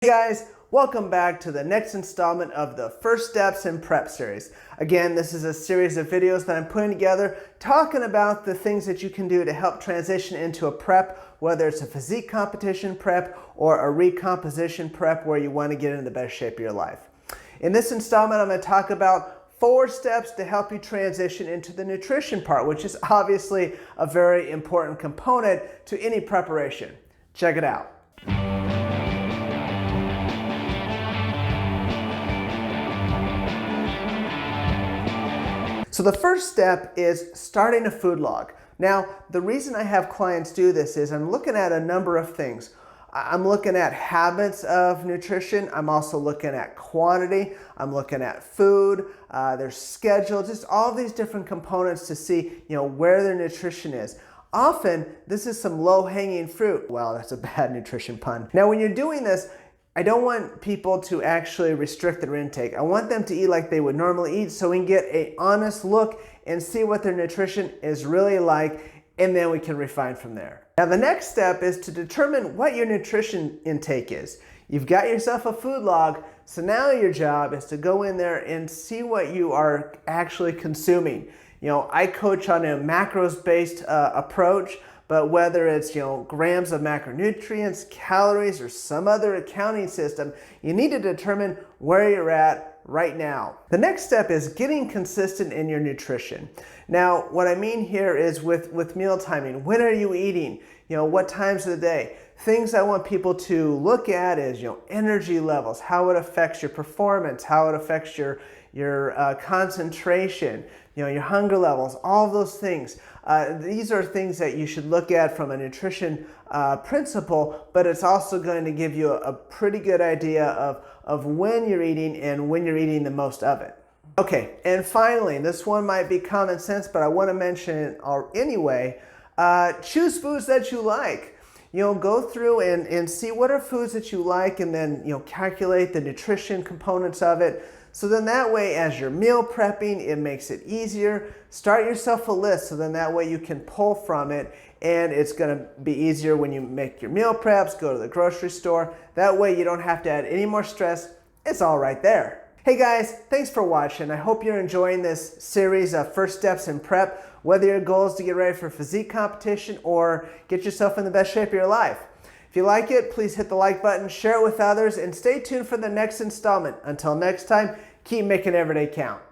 Hey guys, welcome back to the next installment of the First Steps in Prep series. Again, this is a series of videos that I'm putting together talking about the things that you can do to help transition into a prep, whether it's a physique competition prep or a recomposition prep where you want to get into the best shape of your life. In this installment, I'm going to talk about 4 steps to help you transition into the nutrition part, which is obviously a very important component to any preparation. Check it out. So the first step is starting a food log. Now, the reason I have clients do this is I'm looking at a number of things. I'm looking at habits of nutrition. I'm also looking at quantity. I'm looking at food, their schedule, just all these different components to see, where their nutrition is. Often, this is some low-hanging fruit. Well, that's a bad nutrition pun. Now, when you're doing this, I don't want people to actually restrict their intake. I want them to eat like they would normally eat so we can get an honest look and see what their nutrition is really like, and then we can refine from there. Now the next step is to determine what your nutrition intake is. You've got yourself a food log, so now your job is to go in there and see what you are actually consuming. I coach on a macros-based approach. But whether it's grams of macronutrients, calories, or some other accounting system, you need to determine where you're at right now. The next step is getting consistent in your nutrition. Now, what I mean here is with meal timing. When are you eating? What times of the day? Things I want people to look at is energy levels, how it affects your performance, how it affects your concentration, your hunger levels, all of those things. These are things that you should look at from a nutrition principle, but it's also going to give you a pretty good idea of when you're eating and when you're eating the most of it. Okay, and finally, this one might be common sense, but I want to mention it anyway. Choose foods that you like. Go through and see what are foods that you like, and then calculate the nutrition components of it. So then that way, as you're meal prepping, it makes it easier. Start yourself a list so then that way you can pull from it, and it's going to be easier when you make your meal preps, go to the grocery store. That way you don't have to add any more stress. It's all right there. Hey guys, thanks for watching. I hope you're enjoying this series of First Steps in Prep, whether your goal is to get ready for physique competition or get yourself in the best shape of your life. If you like it, please hit the like button, share it with others, and stay tuned for the next installment. Until next time, keep making every day count.